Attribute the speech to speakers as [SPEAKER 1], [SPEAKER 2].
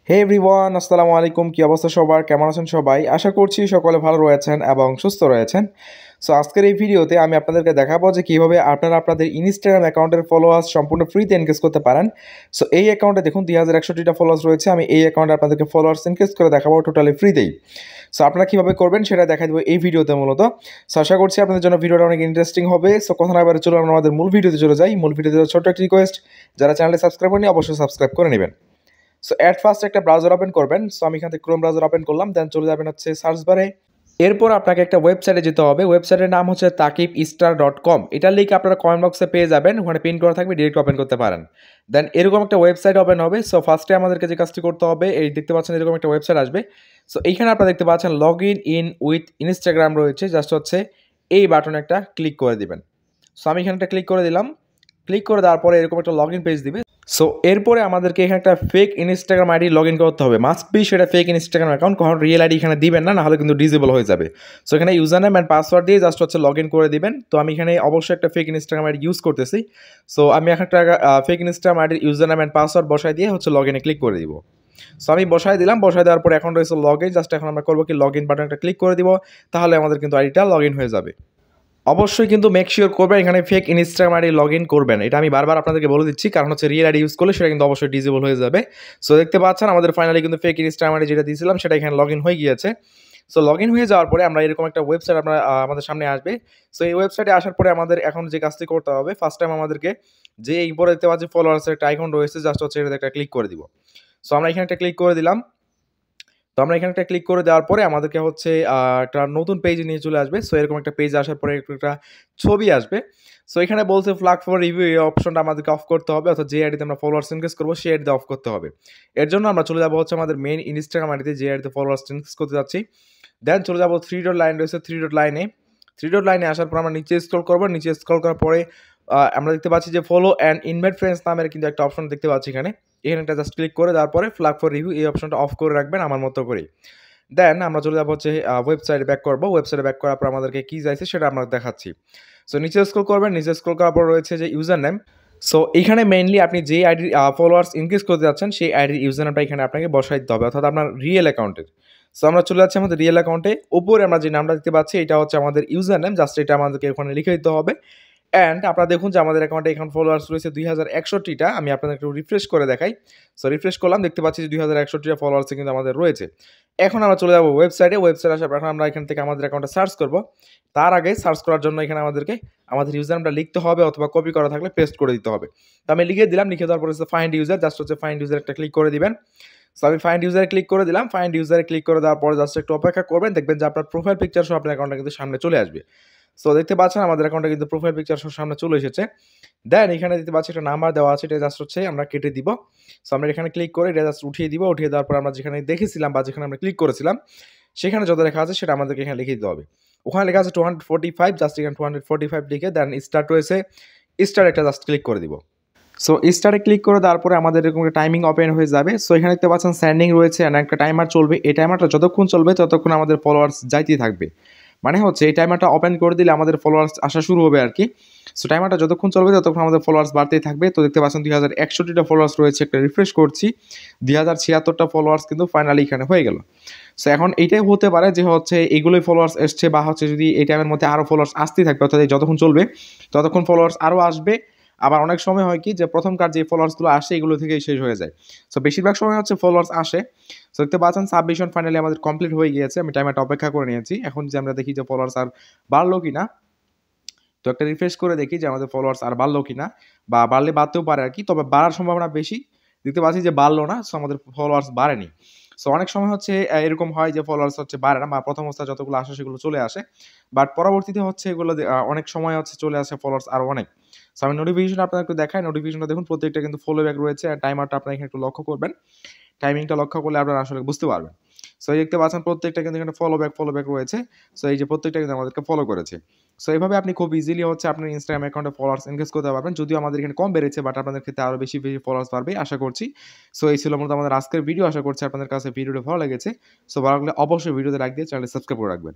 [SPEAKER 1] হে everyone, আসসালামু আলাইকুম। কি অবস্থা সবার? কেমন আছেন সবাই? আশা করছি সকলে ভালো রয়েছেন এবং সুস্থ রয়েছেন। সো আজকের এই ভিডিওতে আমি আপনাদেরকে দেখাবো যে কীভাবে আপনারা আপনাদের ইনস্টাগ্রাম অ্যাকাউন্টের ফলোয়ার্স সম্পূর্ণ ফ্রিতে এনগেজ করতে পারেন। সো এই অ্যাকাউন্টে দেখুন 2161টা ফলোয়ার্স রয়েছে। আমি এই অ্যাকাউন্টে আপনাদেরকে ফলোয়ার্স এনগেজ করে দেখাবো টোটালি ফ্রিতেই। সো আপনারা কীভাবে করবেন সেটা দেখা দেবো এই ভিডিওতে মূলত। সো আশা করছি আপনাদের জন্য ভিডিওটা অনেক ইন্টারেস্টিং হবে। সো কথা না বলে চলুন আমরা আমাদের মূল ভিডিওতে চলে যাই। মূল ভিডিওতে ছোট্ট একটা রিকোয়েস্ট, যারা চ্যানেলে সাবস্ক্রাইব করেনি অবশ্যই সাবস্ক্রাইব করে নেবেন। সো অ্যাট ফার্স্ট একটা ব্রাউজার ওপেন করবেন। সো আমি এখান থেকে ক্রোম ব্রাউজার ওপেন করলাম, দেন চলে যাবেন হচ্ছে সার্চ বারে। এরপর আপনাকে একটা ওয়েবসাইটে যেতে হবে। ওয়েবসাইটের নাম হচ্ছে taqibstar.com। এটার লিঙ্ক আপনারা কমেন্ট বক্সে পেয়ে যাবেন, ওখানে পিন করা থাকবে, ডিরেক্ট ওপেন করতে পারেন। দেন এরকম একটা ওয়েবসাইট ওপেন হবে। সো ফার্স্টে আমাদেরকে যে কাজটি করতে হবে, এই দেখতে পাচ্ছেন এরকম একটা ওয়েবসাইট আসবে। সো এইখানে আপনারা দেখতে পাচ্ছেন লগ ইন উইথ ইনস্টাগ্রাম রয়েছে, জাস্ট হচ্ছে এই বাটনে একটা ক্লিক করে দিবেন। সো আমি এখানে একটা ক্লিক করে দিলাম। ক্লিক করে দেওয়ার পরে এরকম একটা লগ ইন পেজ দিবে। সো এরপরে আমাদেরকে এখানে একটা fake Instagram ID log in করতে হবে। মাস্ট বি সেটা ফেক ইনস্টাগ্রাম অ্যাকাউন্ট, কখন রিয়েল আইডি এখানে দিবেন না, নাহলে কিন্তু ডিসেবল হয়ে যাবে। সো এখানে ইউজার নেম অ্যান্ড পাসওয়ার্ড দিয়ে জাস্ট হচ্ছে লগ ইন করে দিবেন। তো আমি এখানে অবশ্যই একটা ফেক ইনস্টাগ্রাম আইডি ইউজ করতেছি। সো আমি একটা ফেক ইনস্টাগ্রাম আইডির ইউজার নেম অ্যান্ড পাসওয়ার্ড বসাই দিয়ে হচ্ছে লগ ইনে ক্লিক করে দিব। সো আমি বসাই দিলাম। বসাই দেওয়ার পরে এখন রয়েছে লগ ইন। জাস্ট এখন আমরা করবো কি, লগ ইন বাটনটা ক্লিক করে দিব, তাহলে আমাদের কিন্তু আইডিটা লগ ইন হয়ে যাবে। অবশ্যই কিন্তু মেক শিওর করবেন এখানে fake Instagram ID log in করবেন। এটা আমি বারবার আপনাদেরকে বলে দিচ্ছি, কারণ হচ্ছে রিয়েল আইডি ইউজ করলে সেটা কিন্তু অবশ্যই ডিসেবল হয়ে যাবে। সো দেখতে পাচ্ছেন আমাদের ফাইনালি কিন্তু ফেক ইনস্টাগ্রাম আইডি যেটা দিয়েছিলাম সেটা এখানে লগ ইন হয়ে গিয়েছে। সো লগ ইন হয়ে যাওয়ার পরে আমরা এরকম একটা ওয়েবসাইট আমাদের সামনে আসবে। সো এই ওয়েবসাইটে আসার পরে আমাদের এখন যে কাজটি করতে হবে, ফার্স্ট টাইম আমাদেরকে যে এই উপরে দেখতে পাচ্ছি ফলোয়ার্সের একটা আইকন রয়েছে, জাস্ট হচ্ছে এটাতে একটা ক্লিক করে দিব। সো আমরা এখানে একটা ক্লিক করে দিলাম। তো আমরা এখানে একটা ক্লিক করে দেওয়ার পরে আমাদেরকে হচ্ছে একটা নতুন পেজে নিয়ে চলে আসবে। সো এরকম একটা পেজ আসার পরে একটা ছবি আসবে। সো এখানে বলছে ফ্ল্যাগ ফর রিভিউ, এই অপশনটা আমাদেরকে অফ করতে হবে, অর্থাৎ যে আইডিতে আমরা ফলোয়ার্স এনগেজ করবো সেই আইডিতে অফ করতে হবে। এর জন্য আমরা চলে যাবো হচ্ছে আমাদের মেইন ইনস্টাগ্রাম আইডিতে, যে আইডিতে ফলোয়ার্স এনগেজ করতে যাচ্ছি। দেন চলে যাবো থ্রি ডট লাইন রয়েছে, থ্রি ডট লাইনে আসার পর আমরা নিচে স্ক্রল করবো। নিচে স্ক্রল করার পরে আমরা দেখতে পাচ্ছি যে ফলো অ্যান্ড ইনভাইট ফ্রেন্ডস নামের কিন্তু একটা অপশন দেখতে পাচ্ছি এখানে। এখানে একটা জাস্ট ক্লিক করে দেওয়ার পরে ফ্ল্যাগ ফর রিভিউ এই অপশনটা অফ করে রাখবেন আমার মতো করেই। দেন আমরা চলে যাবো হচ্ছে ওয়েবসাইটে ব্যাক করবো। ওয়েবসাইটে ব্যাক করার পর আমাদেরকে কী চাইছে সেটা আমরা দেখাচ্ছি। সো নিচে স্ক্রল করবেন। নিচে স্ক্রল করার পর রয়েছে যে ইউজার নেম। সো এইখানে মেইনলি আপনি যে আইডির ফলোয়ার্স ইনক্রিজ করতে যাচ্ছেন সেই আইডির ইউজার নেমটা এখানে আপনাকে বসাই দিতে হবে, অর্থাৎ আপনার রিয়েল অ্যাকাউন্টের। সো আমরা চলে যাচ্ছি আমাদের রিয়েল অ্যাকাউন্টে। উপরে আমরা যে নামটা দেখতে পাচ্ছি এটা হচ্ছে আমাদের ইউজার নেম, জাস্ট এটা আমাদেরকে ওখানে লিখে দিতে হবে। অ্যান্ড আপনারা দেখুন যে আমাদের অ্যাকাউন্টে এখন ফলোয়ার্স রয়েছে 2061টা। আমি আপনাদের একটু রিফ্রেশ করে দেখাই। সো রিফ্রেশ করলাম, দেখতে পাচ্ছি যে 2061টা ফলোয়ার্সে কিন্তু আমাদের রয়েছে। এখন আমরা চলে যাবো ওয়েবসাইটে। ওয়েবসাইট আসার পর এখন আমরা এখান থেকে আমাদের অ্যাকাউন্টে সার্চ করব। তার আগে সার্চ করার জন্য এখানে আমাদেরকে আমাদের ইউজার নামটা লিখতে হবে, অথবা কপি করা থাকলে পেস্ট করে দিতে হবে। তো আমি লিখে দিলাম। লিখে দেওয়ার পরে হচ্ছে ফাইন্ড ইউজার, জাস্ট হচ্ছে ফাইন্ড ইউজার একটা ক্লিক করে দিবেন। সো আমি ফাইন্ড ইউজারে ক্লিক করে দিলাম। ফাইন্ড ইউজারে ক্লিক করে দেওয়ার পরে জাস্ট একটু অপেক্ষা করবেন, দেখবেন যে আপনার প্রোফাইল পিকচার সহ আপনার অ্যাকাউন্টটা কিন্তু সামনে চলে আসবে। সো দেখতে পাচ্ছেন আমাদের অ্যাকাউন্টে কিন্তু প্রোফাইল পিকচার সহ সামনে চলে এসেছে। দেন এখানে দেখতে পাচ্ছি একটা নাম্বার দেওয়া আছে, এটা জাস্ট হচ্ছে আমরা কেটে দিব। সো আমরা এখানে ক্লিক করে এটা জাস্ট উঠিয়ে দিব। উঠিয়ে দেওয়ার পর আমরা যেখানে দেখেছিলাম বা যেখানে আমরা ক্লিক করেছিলাম সেখানে যত লেখা আছে সেটা আমাদেরকে এখানে লিখে দিতে হবে। ওখানে লেখা আছে 245, জাস্ট এখানে 245 লিখে দেন স্টার্ট রয়েছে, স্টার একটা জাস্ট ক্লিক করে দিব। সো স্টারে ক্লিক করে দেওয়ার পরে আমাদের এরকম একটা টাইমিং ওপেন হয়ে যাবে। সো এখানে দেখতে পাচ্ছেন স্যান্ডিং রয়েছে, আর একটা টাইমার চলবে। এই টাইমারটা যতক্ষণ চলবে ততক্ষণ আমাদের ফলোয়ার্স যাইতেই থাকবে। মানে হচ্ছে এই টাইমারটা ওপেন করে দিলে আমাদের ফলোয়ার্স আসা শুরু হবে আর কি। সো টাইমারটা যতক্ষণ চলবে ততক্ষণ আমাদের ফলোয়ার্স বাড়তেই থাকবে। তো দেখতে পাচ্ছেন 2061টা ফলোয়ার্স রয়েছে। একটা রিফ্রেশ করছি, 2076টা ফলোয়ার্স কিন্তু ফাইনালি এখানে হয়ে গেল। সো এখন এইটাই হতে পারে যে হচ্ছে এইগুলোই ফলোয়ার্স এসছে, বা হচ্ছে যদি এই টাইমের মধ্যে আরও ফলোয়ার্স আসতেই থাকবে, অর্থাৎ যতক্ষণ চলবে ততক্ষণ ফলোয়ার্স আরও আসবে। আবার অনেক সময় হয় কি যে প্রথমকার যে ফলোয়ার্সগুলো আসে এগুলো থেকেই শেষ হয়ে যায়। সো বেশিরভাগ সময় হচ্ছে ফলোয়ার্স আসে। সো দেখতে পাচ্ছেন সাবমিশন ফাইনালি আমাদের কমপ্লিট হয়ে গিয়েছে। আমি টাইমারটা অপেক্ষা করে নিয়েছি। এখন যে আমরা দেখি যে ফলোয়ার্স আর বাড়লো কিনা, তো একটা রিফ্রেশ করে দেখি যে আমাদের ফলোয়ার্স আর বাড়লো কিনা, বা বাড়লে বাড়তেও পারে আর কি, তবে বাড়ার সম্ভাবনা বেশি। দেখতে পাচ্ছি যে বাড়লো না, সো আমাদের ফলোয়ার্স বাড়েনি। সো অনেক সময় হচ্ছে এরকম হয় যে ফলোয়ার্স হচ্ছে বাড়ে না, বা প্রথম অবস্থায় যতগুলো আসে সেগুলো চলে আসে, বাট পরবর্তীতে হচ্ছে এগুলো অনেক সময় হচ্ছে চলে আসে ফলোয়ার্স আরও অনেক। সো আমি নোটিফিকেশন আপনাদেরকে দেখাই। নোটিফিকেশনটা দেখুন প্রত্যেকটা কিন্তু ফলো ব্যাক রয়েছে, আর টাইমারটা আপনারা এখানে একটু লক্ষ্য করবেন। টাইমিংটা লক্ষ্য করলে আপনারা আসলে বুঝতে পারবেন। সো এই দেখতে পাচ্ছেন প্রত্যেকটা কিন্তু এখানে ফলো ব্যাক রয়েছে। সো এই যে প্রত্যেকটা কিন্তু আমাদেরকে ফলো করেছে। সো এইভাবে আপনি খুব ইজিলি হচ্ছে আপনার ইনস্টাগ্রাম অ্যাকাউন্টে ফলোয়ার্স এনগেজ করতে পারবেন। যদিও আমাদের এখানে কম বেড়েছে, বাট আপনাদের ক্ষেত্রে আরও বেশি ফলোয়ার্স বাড়বে আশা করছি। সো এই ছিল মূলত আমাদের আজকের ভিডিও। আশা করছি আপনাদের কাছে ভিডিওটা ভালো লেগেছে। সো ভালো লাগলে অবশ্যই ভিডিওতে লাইক দিয়ে চ্যানেলটি সাবস্ক্রাইব করে রাখবেন।